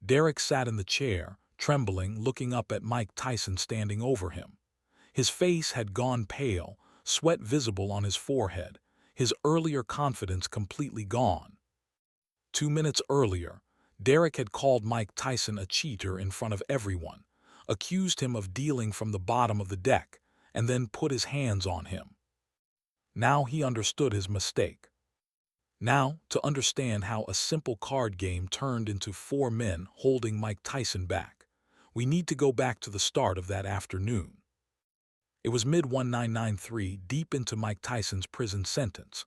Derek sat in the chair, trembling, looking up at Mike Tyson standing over him. His face had gone pale, sweat visible on his forehead, his earlier confidence completely gone. 2 minutes earlier, Derek had called Mike Tyson a cheater in front of everyone, accused him of dealing from the bottom of the deck, and then put his hands on him. Now he understood his mistake. Now, to understand how a simple card game turned into four men holding Mike Tyson back, we need to go back to the start of that afternoon. It was mid-1993, deep into Mike Tyson's prison sentence.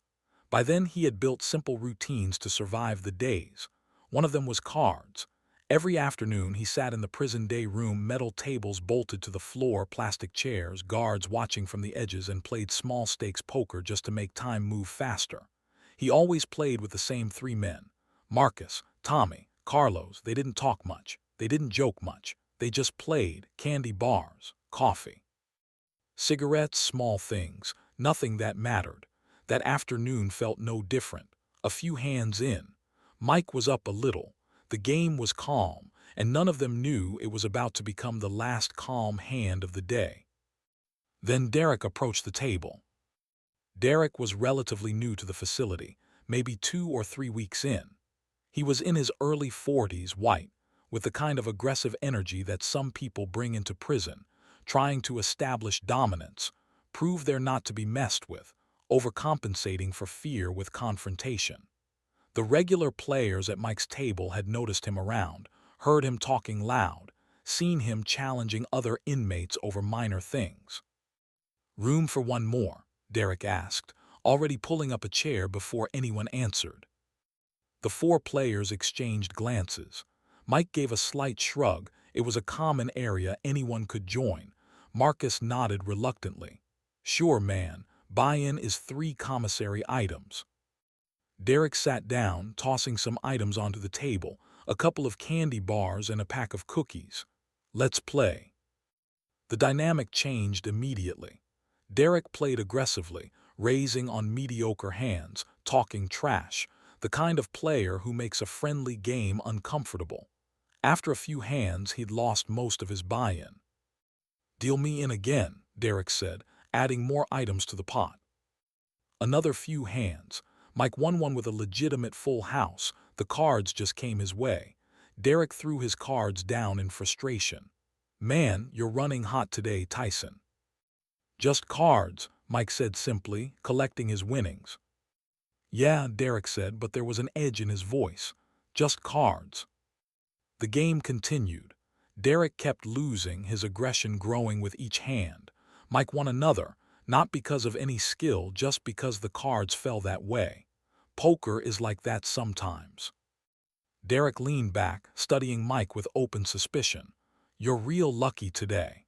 By then he had built simple routines to survive the days. One of them was cards. Every afternoon he sat in the prison day room, metal tables bolted to the floor, plastic chairs, guards watching from the edges, and played small stakes poker just to make time move faster. He always played with the same three men: Marcus, Tommy, Carlos. They didn't talk much. They didn't joke much. They just played. Candy bars, coffee, cigarettes, small things, nothing that mattered. That afternoon felt no different. A few hands in, Mike was up a little. The game was calm, and none of them knew it was about to become the last calm hand of the day. Then Derek approached the table. Derek was relatively new to the facility, maybe 2 or 3 weeks in. He was in his early 40s, white, with the kind of aggressive energy that some people bring into prison, trying to establish dominance, prove they're not to be messed with, overcompensating for fear with confrontation. The regular players at Mike's table had noticed him around, heard him talking loud, seen him challenging other inmates over minor things. "Room for one more?" Derek asked, already pulling up a chair before anyone answered. The 4 players exchanged glances. Mike gave a slight shrug. It was a common area, anyone could join. Marcus nodded reluctantly. "Sure, man. Buy-in is 3 commissary items." Derek sat down, tossing some items onto the table, a couple of candy bars and a pack of cookies. "Let's play." The dynamic changed immediately. Derek played aggressively, raising on mediocre hands, talking trash, the kind of player who makes a friendly game uncomfortable. After a few hands, he'd lost most of his buy-in. "Deal me in again," Derek said, adding more items to the pot. Another few hands. Mike won one with a legitimate full house. The cards just came his way. Derek threw his cards down in frustration. "Man, you're running hot today, Tyson." "Just cards," Mike said simply, collecting his winnings. "Yeah," Derek said, but there was an edge in his voice. "Just cards." The game continued. Derek kept losing, his aggression growing with each hand. Mike won another, not because of any skill, just because the cards fell that way. Poker is like that sometimes. Derek leaned back, studying Mike with open suspicion. "You're real lucky today."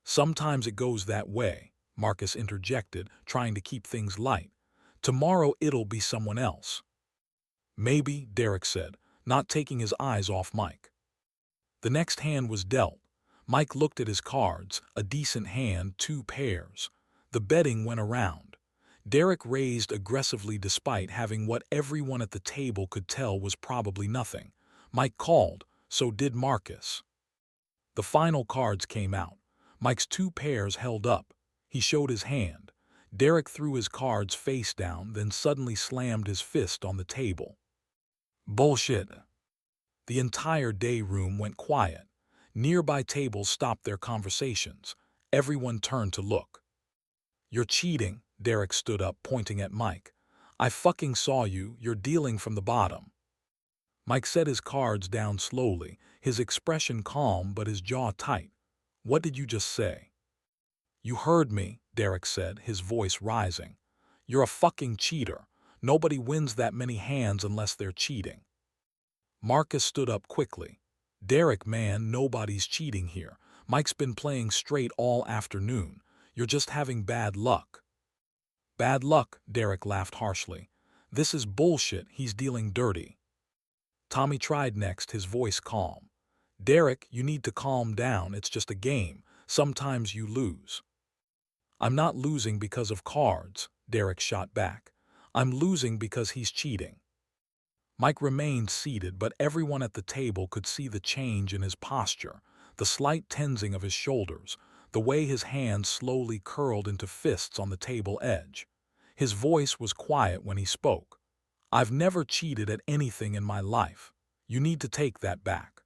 "Sometimes it goes that way," Marcus interjected, trying to keep things light. "Tomorrow it'll be someone else." "Maybe," Derek said, not taking his eyes off Mike. The next hand was dealt. Mike looked at his cards, a decent hand, 2 pairs. The betting went around. Derek raised aggressively despite having what everyone at the table could tell was probably nothing. Mike called, so did Marcus. The final cards came out. Mike's 2 pairs held up. He showed his hand. Derek threw his cards face down, then suddenly slammed his fist on the table. "Bullshit." The entire day room went quiet. Nearby tables stopped their conversations. Everyone turned to look. "You're cheating," Derek stood up, pointing at Mike. "I fucking saw you, you're dealing from the bottom." Mike set his cards down slowly, his expression calm but his jaw tight. "What did you just say?" "You heard me," Derek said, his voice rising. "You're a fucking cheater. Nobody wins that many hands unless they're cheating." Marcus stood up quickly. "Derek, man, nobody's cheating here. Mike's been playing straight all afternoon. You're just having bad luck." "Bad luck?" Derek laughed harshly. "This is bullshit. He's dealing dirty." Tommy tried next, his voice calm. "Derek, you need to calm down. It's just a game. Sometimes you lose." "I'm not losing because of cards," Derek shot back. "I'm losing because he's cheating." Mike remained seated, but everyone at the table could see the change in his posture, the slight tensing of his shoulders, the way his hands slowly curled into fists on the table edge. His voice was quiet when he spoke. "I've never cheated at anything in my life. You need to take that back."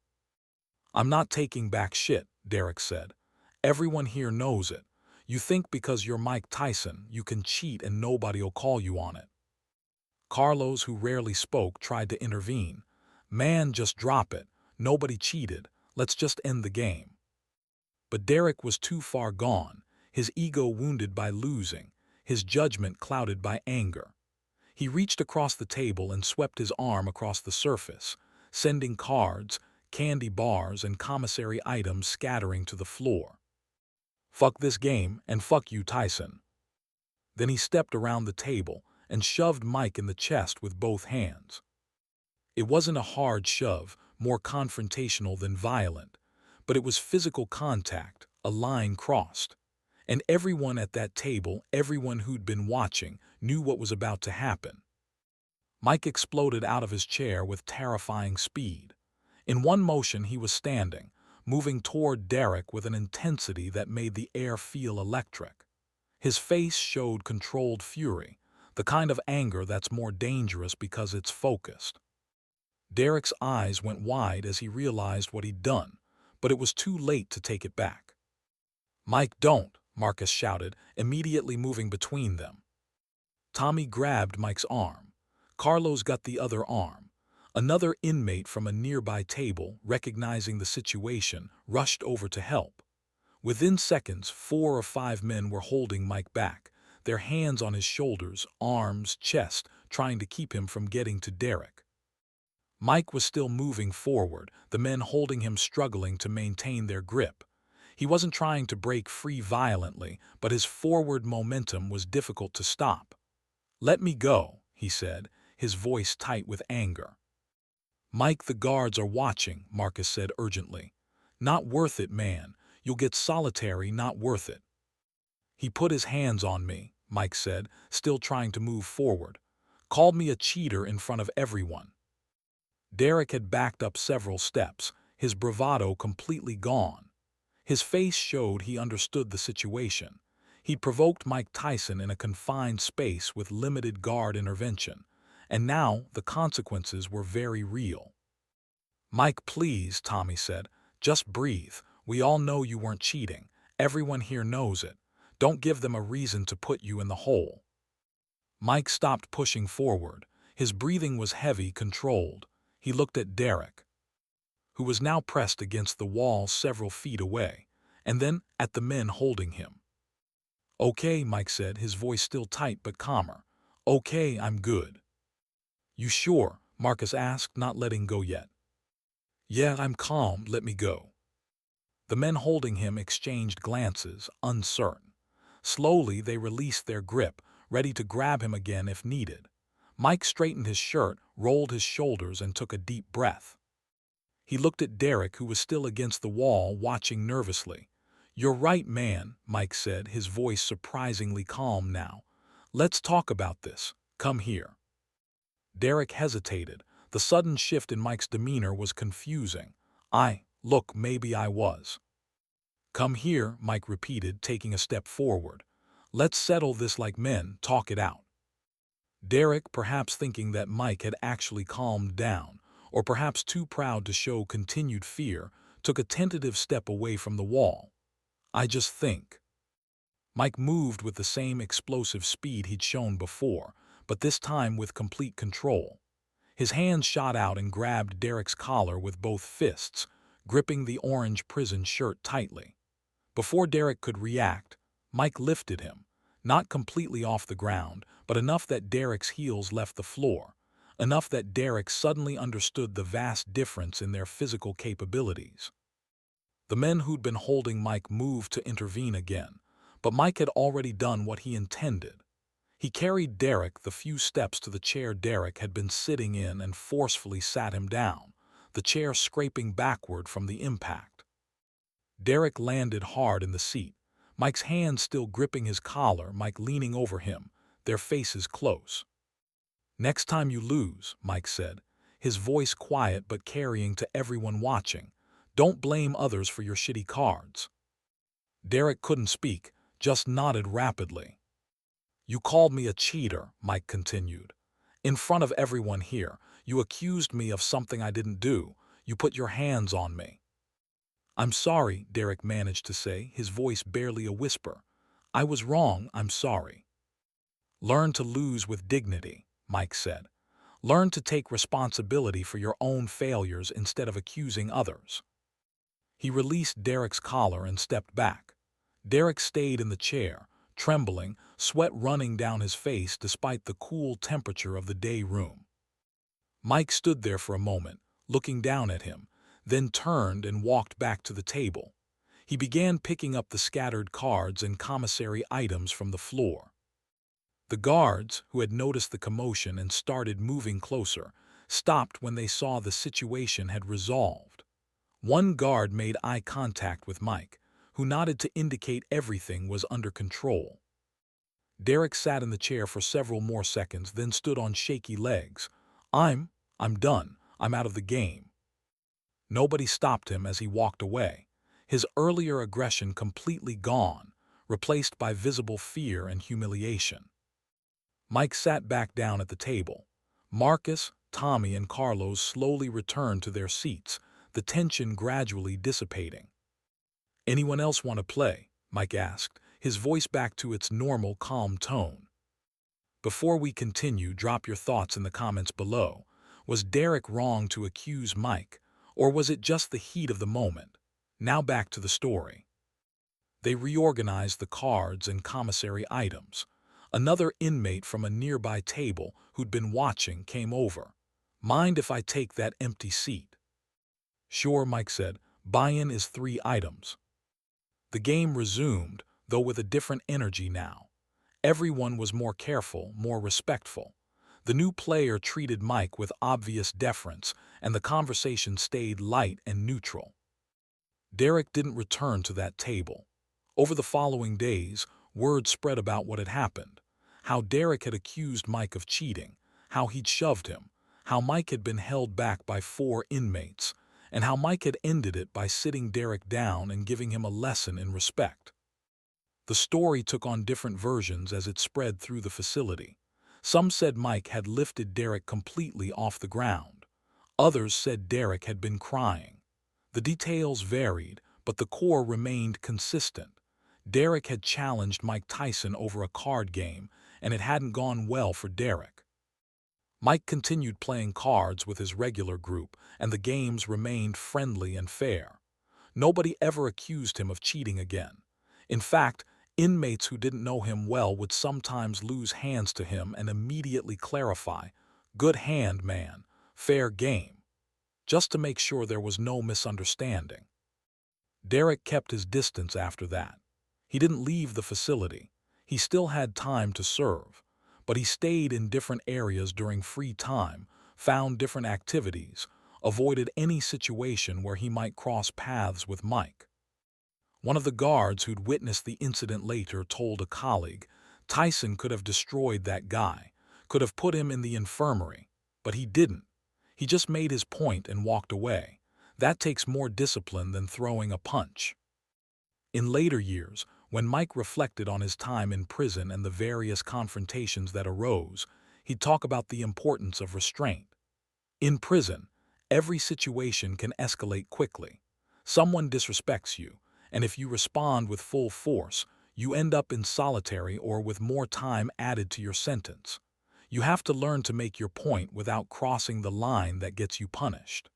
"I'm not taking back shit," Derek said. "Everyone here knows it. You think because you're Mike Tyson, you can cheat and nobody'll call you on it." Carlos, who rarely spoke, tried to intervene. "Man, just drop it. Nobody cheated. Let's just end the game." But Derek was too far gone, his ego wounded by losing, his judgment clouded by anger. He reached across the table and swept his arm across the surface, sending cards, candy bars, and commissary items scattering to the floor. "Fuck this game, and fuck you, Tyson." Then he stepped around the table and shoved Mike in the chest with both hands. It wasn't a hard shove, more confrontational than violent, but it was physical contact, a line crossed. And everyone at that table, everyone who'd been watching, knew what was about to happen. Mike exploded out of his chair with terrifying speed. In one motion he was standing, moving toward Derek with an intensity that made the air feel electric. His face showed controlled fury, the kind of anger that's more dangerous because it's focused. Derek's eyes went wide as he realized what he'd done, but it was too late to take it back. "Mike, don't!" Marcus shouted, immediately moving between them. Tommy grabbed Mike's arm. Carlos got the other arm. Another inmate from a nearby table, recognizing the situation, rushed over to help. Within seconds, 4 or 5 men were holding Mike back, their hands on his shoulders, arms, chest, trying to keep him from getting to Derek. Mike was still moving forward, the men holding him struggling to maintain their grip. He wasn't trying to break free violently, but his forward momentum was difficult to stop. "Let me go," he said, his voice tight with anger. "Mike, the guards are watching," Marcus said urgently. "Not worth it, man. You'll get solitary, not worth it." "He put his hands on me," Mike said, still trying to move forward. "Called me a cheater in front of everyone." Derek had backed up several steps, his bravado completely gone. His face showed he understood the situation. He'd provoked Mike Tyson in a confined space with limited guard intervention, and now the consequences were very real. "Mike, please," Tommy said. "Just breathe. We all know you weren't cheating. Everyone here knows it. Don't give them a reason to put you in the hole." Mike stopped pushing forward. His breathing was heavy, controlled. He looked at Derek, who was now pressed against the wall several feet away, and then at the men holding him. "Okay," Mike said, his voice still tight but calmer. "Okay, I'm good." "You sure?" Marcus asked, not letting go yet. "Yeah, I'm calm. Let me go." The men holding him exchanged glances, uncertain. Slowly, they released their grip, ready to grab him again if needed. Mike straightened his shirt, rolled his shoulders, and took a deep breath. He looked at Derek, who was still against the wall, watching nervously. "You're right, man," Mike said, his voice surprisingly calm now. "Let's talk about this. Come here." Derek hesitated. The sudden shift in Mike's demeanor was confusing. Look, maybe I was." "Come here," Mike repeated, taking a step forward. "Let's settle this like men, talk it out." Derek, perhaps thinking that Mike had actually calmed down, or perhaps too proud to show continued fear, took a tentative step away from the wall. "I just think." Mike moved with the same explosive speed he'd shown before, but this time with complete control. His hands shot out and grabbed Derek's collar with both fists, gripping the orange prison shirt tightly. Before Derek could react, Mike lifted him, not completely off the ground, but enough that Derek's heels left the floor, enough that Derek suddenly understood the vast difference in their physical capabilities. The men who'd been holding Mike moved to intervene again, but Mike had already done what he intended. He carried Derek the few steps to the chair Derek had been sitting in and forcefully sat him down, the chair scraping backward from the impact. Derek landed hard in the seat, Mike's hands still gripping his collar, Mike leaning over him, their faces close. "Next time you lose," Mike said, his voice quiet but carrying to everyone watching. "Don't blame others for your shitty cards." Derek couldn't speak, just nodded rapidly. "You called me a cheater," Mike continued. "In front of everyone here, you accused me of something I didn't do. You put your hands on me." "I'm sorry," Derek managed to say, his voice barely a whisper. "I was wrong, I'm sorry." "Learn to lose with dignity," Mike said. "Learn to take responsibility for your own failures instead of accusing others." He released Derek's collar and stepped back. Derek stayed in the chair, trembling, sweat running down his face despite the cool temperature of the day room. Mike stood there for a moment, looking down at him, then turned and walked back to the table. He began picking up the scattered cards and commissary items from the floor. The guards, who had noticed the commotion and started moving closer, stopped when they saw the situation had resolved. One guard made eye contact with Mike, who nodded to indicate everything was under control. Derek sat in the chair for several more seconds, then stood on shaky legs. I'm done. I'm out of the game." Nobody stopped him as he walked away, his earlier aggression completely gone, replaced by visible fear and humiliation. Mike sat back down at the table. Marcus, Tommy, and Carlos slowly returned to their seats, the tension gradually dissipating. "Anyone else want to play?" Mike asked, his voice back to its normal, calm tone. Before we continue, drop your thoughts in the comments below. Was Derek wrong to accuse Mike, or was it just the heat of the moment? Now back to the story. They reorganized the cards and commissary items. Another inmate from a nearby table who'd been watching came over. "Mind if I take that empty seat?" "Sure," Mike said. "Buy-in is 3 items." The game resumed, though with a different energy now. Everyone was more careful, more respectful. The new player treated Mike with obvious deference, and the conversation stayed light and neutral. Derek didn't return to that table. Over the following days, word spread about what had happened. How Derek had accused Mike of cheating, how he'd shoved him, how Mike had been held back by 4 inmates, and how Mike had ended it by sitting Derek down and giving him a lesson in respect. The story took on different versions as it spread through the facility. Some said Mike had lifted Derek completely off the ground. Others said Derek had been crying. The details varied, but the core remained consistent. Derek had challenged Mike Tyson over a card game, and it hadn't gone well for Derek. Mike continued playing cards with his regular group, and the games remained friendly and fair. Nobody ever accused him of cheating again. In fact, inmates who didn't know him well would sometimes lose hands to him and immediately clarify, "Good hand, man, fair game," just to make sure there was no misunderstanding. Derek kept his distance after that. He didn't leave the facility. He still had time to serve, but he stayed in different areas during free time, found different activities, avoided any situation where he might cross paths with Mike. One of the guards who'd witnessed the incident later told a colleague, "Tyson could have destroyed that guy, could have put him in the infirmary, but he didn't. He just made his point and walked away. That takes more discipline than throwing a punch." In later years, when Mike reflected on his time in prison and the various confrontations that arose, he'd talk about the importance of restraint. In prison, every situation can escalate quickly. Someone disrespects you, and if you respond with full force, you end up in solitary or with more time added to your sentence. You have to learn to make your point without crossing the line that gets you punished.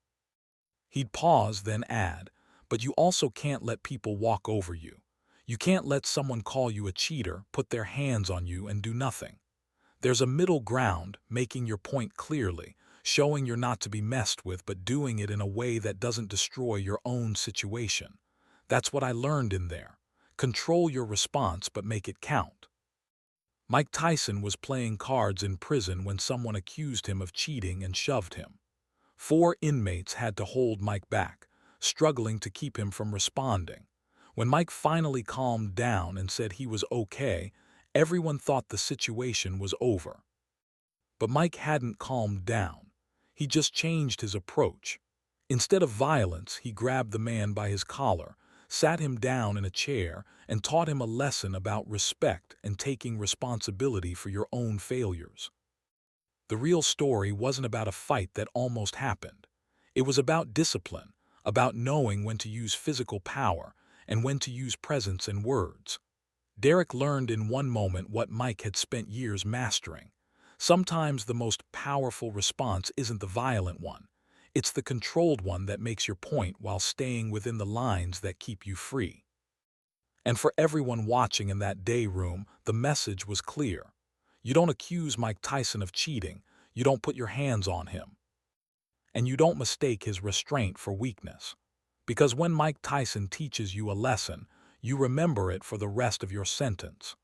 He'd pause, then add, "But you also can't let people walk over you. You can't let someone call you a cheater, put their hands on you, and do nothing. There's a middle ground, making your point clearly, showing you're not to be messed with, but doing it in a way that doesn't destroy your own situation. That's what I learned in there. Control your response, but make it count." Mike Tyson was playing cards in prison when someone accused him of cheating and shoved him. 4 inmates had to hold Mike back, struggling to keep him from responding. When Mike finally calmed down and said he was okay, everyone thought the situation was over. But Mike hadn't calmed down. He just changed his approach. Instead of violence, he grabbed the man by his collar, sat him down in a chair, and taught him a lesson about respect and taking responsibility for your own failures. The real story wasn't about a fight that almost happened. It was about discipline, about knowing when to use physical power and when to use presence and words. Derek learned in one moment what Mike had spent years mastering. Sometimes the most powerful response isn't the violent one. It's the controlled one that makes your point while staying within the lines that keep you free. And for everyone watching in that day room, the message was clear. You don't accuse Mike Tyson of cheating, you don't put your hands on him, and you don't mistake his restraint for weakness. Because when Mike Tyson teaches you a lesson, you remember it for the rest of your sentence.